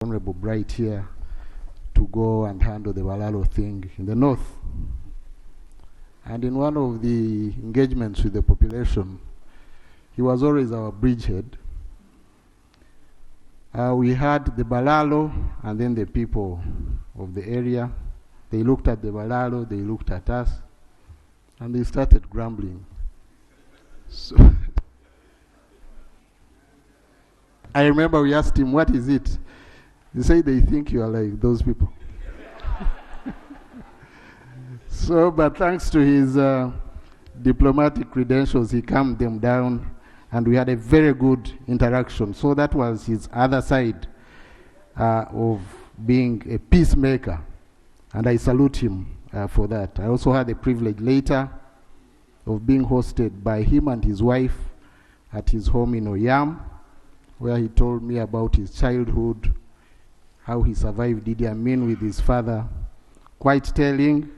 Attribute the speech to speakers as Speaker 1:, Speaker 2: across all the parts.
Speaker 1: Honorable Bright here to go and handle the Balaro thing in the north. And in one of the engagements with the population, he was always our bridgehead. We had the Balaro and then the people of the area. They looked at the Balaro, they looked at us, and they started grumbling. So I remember we asked him, what is it? He said they think you are like those people. So, but thanks to his diplomatic credentials, he calmed them down, and we had a very good interaction. So that was his other side of being a peacemaker, and I salute him for that. I also had the privilege later of being hosted by him and his wife at his home in Oyam, where he told me about his childhood, how he survived Idi Amin with his father. Quite telling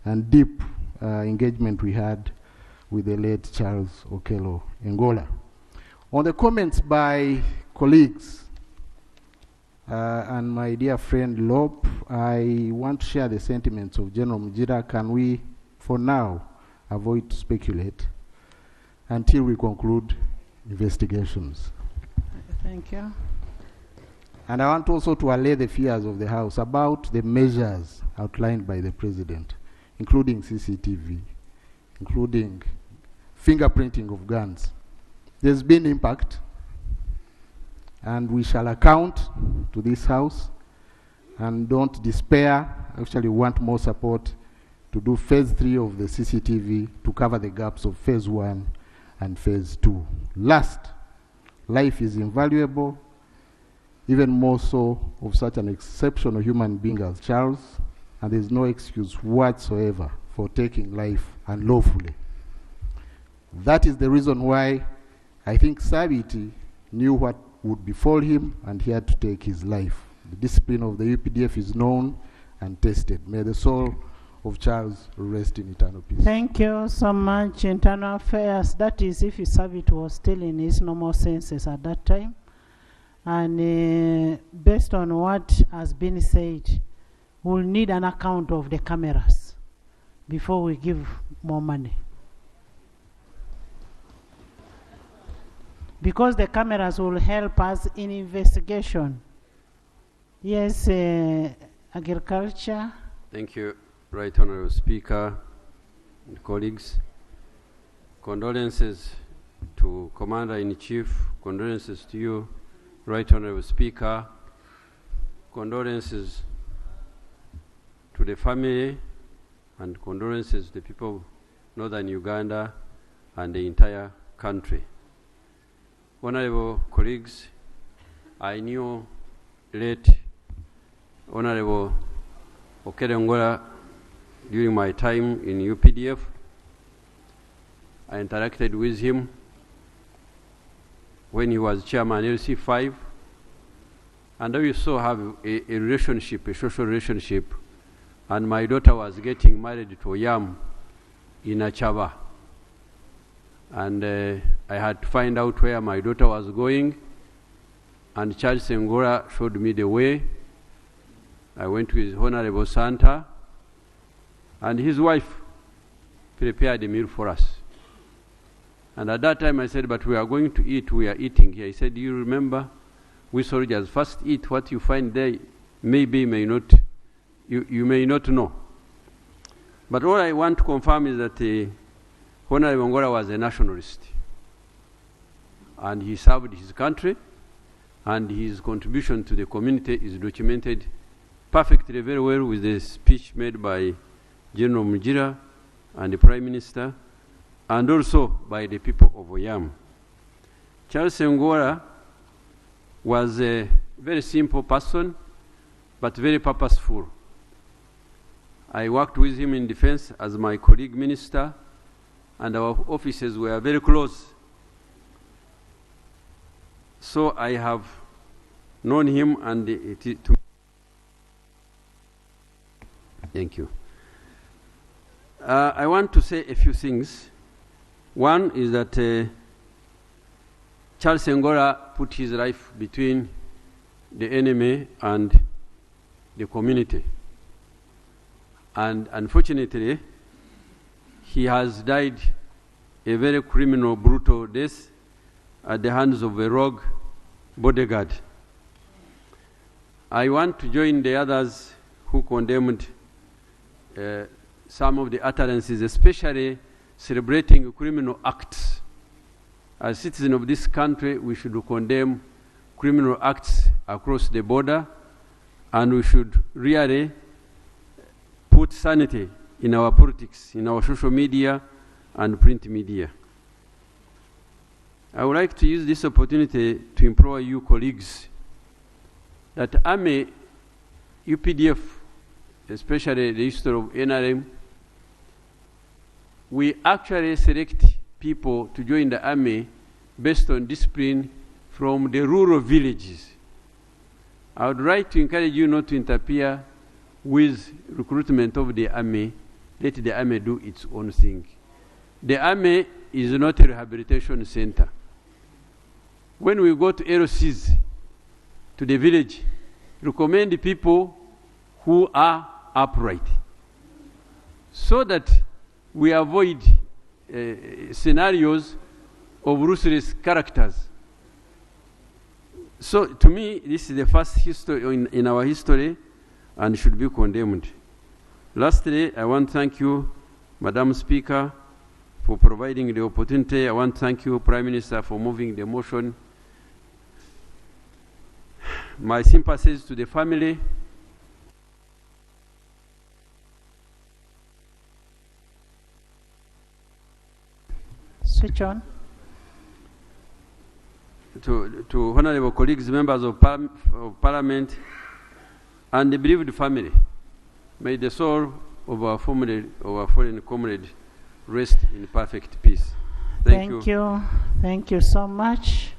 Speaker 1: and deep engagement we had with the late Charles Okello Ngola. On the comments by colleagues and my dear friend Lope, I want to share the sentiments of General Mujira. Can we, for now, avoid to speculate until we conclude investigations?
Speaker 2: Thank you.
Speaker 1: And I want also to allay the fears of the House about the measures outlined by the President, including CCTV, including fingerprinting of guns. There's been impact, and we shall account to this House, and don't despair. Actually, want more support to do phase 3 of the CCTV to cover the gaps of phase 1 and phase 2. Last, life is invaluable, even more so of such an exceptional human being as Charles, and there's no excuse whatsoever for taking life unlawfully. That is the reason why I think Sabiti knew what would befall him, and he had to take his life. The discipline of the UPDF is known and tested. May the soul of Charles rest in eternal peace.
Speaker 2: Thank you so much. Internal Affairs, that is if Sabit was still in his normal senses at that time. And based on what has been said, we'll need an account of the cameras before we give more money. Because the cameras will help us in investigation. Yes, Agriculture.
Speaker 3: Thank you, Right Honorable Speaker and colleagues. Condolences to Commander-in-Chief, condolences to you, Right Honorable Speaker, condolences to the family, and condolences to the people of northern Uganda and the entire country. Honorable colleagues, I knew late Honorable Okello Ngola during my time in UPDF. I interacted with him when he was chairman LC5, and we also have a relationship, a social relationship, and my daughter was getting married to Oyam in Achaba, and I had to find out where my daughter was going, and Charles Ngola showed me the way. I went to his Honorable Santa, and his wife prepared a meal for us. And at that time I said, but we are going to eat, we are eating here. He said, you remember, we soldiers first eat what you find there, maybe, may not, you may not know. But all I want to confirm is that Honorable Ngola was a nationalist. And he served his country, and his contribution to the community is documented perfectly, very well, with the speech made by General Mujira and the Prime Minister, and also by the people of Oyam. Charles Ngola was a very simple person, but very purposeful. I worked with him in defense as my colleague minister, and our offices were very close. So I have known him, and thank you. I want to say a few things. One is that Charles Ngola put his life between the enemy and the community. And unfortunately, he has died a very criminal, brutal death at the hands of a rogue bodyguard. I want to join the others who condemned some of the utterances, especially celebrating criminal acts. As citizens of this country, we should condemn criminal acts across the border, and we should really put sanity in our politics, in our social media and print media. I would like to use this opportunity to implore you colleagues that Army, UPDF, especially the history of NRM, we actually select people to join the Army based on discipline from the rural villages. I would like to encourage you not to interfere with recruitment of the Army. Let the Army do its own thing. The Army is not a rehabilitation center. When we go to LCs, to the village, recommend the people who are upright, so that we avoid scenarios of ruthless characters. So to me, this is the first history in our history and should be condemned. Lastly, I want to thank you, Madam Speaker, for providing the opportunity. I want to thank you, Prime Minister, for moving the motion. My sympathies to the family.
Speaker 2: Switch on.
Speaker 3: To honorable colleagues, members of Parliament, and the bereaved family. May the soul of our fallen comrade rest in perfect peace. Thank you.
Speaker 2: Thank you so much.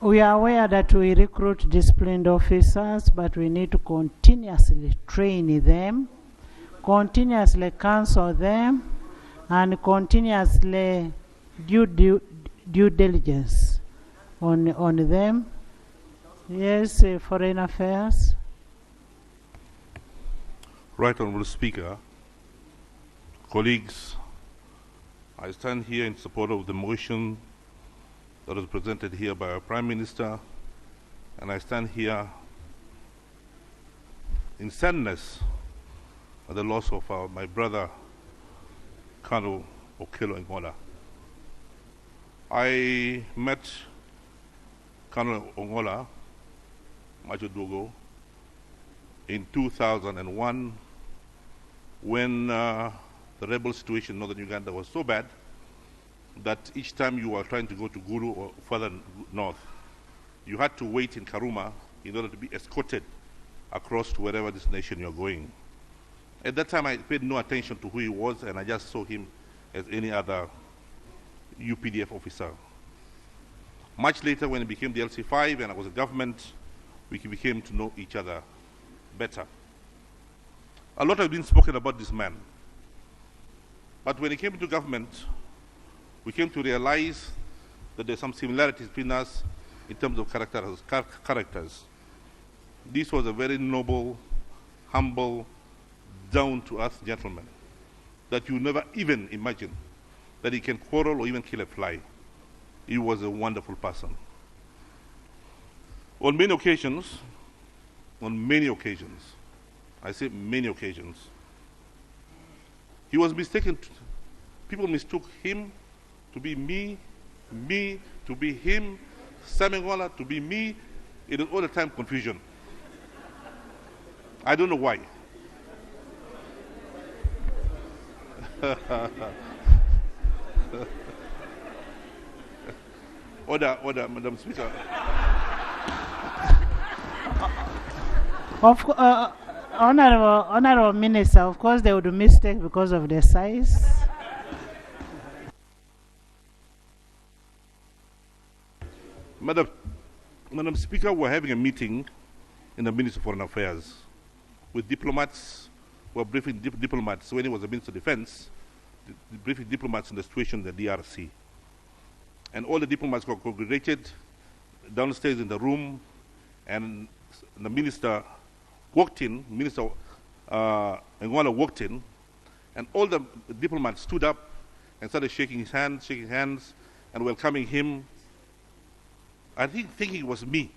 Speaker 2: We are aware that we recruit disciplined officers, but we need to continuously train them, continuously counsel them, and continuously due diligence on them. Yes, Foreign Affairs.
Speaker 4: Right Honorable Speaker, colleagues, I stand here in support of the motion that was presented here by our Prime Minister, and I stand here in sadness at the loss of my brother, Colonel Okello Ngola. I met Colonel Ngola Majodogo in 2001 when the rebel situation in northern Uganda was so bad that each time you were trying to go to Gulu or further north, you had to wait in Karuma in order to be escorted across to wherever destination you're going. At that time, I paid no attention to who he was, and I just saw him as any other UPDF officer. Much later, when he became the LC5 and I was a government, we became to know each other better. A lot has been spoken about this man. But when he came into government, we came to realize that there's some similarities between us in terms of characters. This was a very noble, humble, down-to-earth gentleman that you never even imagine that he can quarrel or even kill a fly. He was a wonderful person. On many occasions, I say many occasions, he was mistaken. People mistook him to be me to be him, Ngola to be me. It was all the time confusion. I don't know why. Order, Madam Speaker.
Speaker 2: Honorable Minister, of course they would mistake because of their size.
Speaker 4: Madam Speaker, we're having a meeting in the Ministry of Foreign Affairs with diplomats. We're briefing diplomats when he was the Minister of Defense, briefing diplomats in the situation in the DRC. And all the diplomats got congregated downstairs in the room, and the minister walked in, Minister Angola walked in, and all the diplomats stood up and started shaking hands, and welcoming him. I think thinking it was me.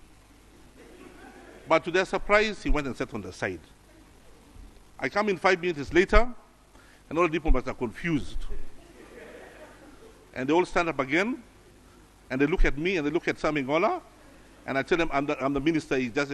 Speaker 4: But to their surprise, he went and sat on the side. I come in 5 minutes later, and all the diplomats are confused. And they all stand up again, and they look at me, and they look at Sam Angola, and I tell them, I'm the minister. He just,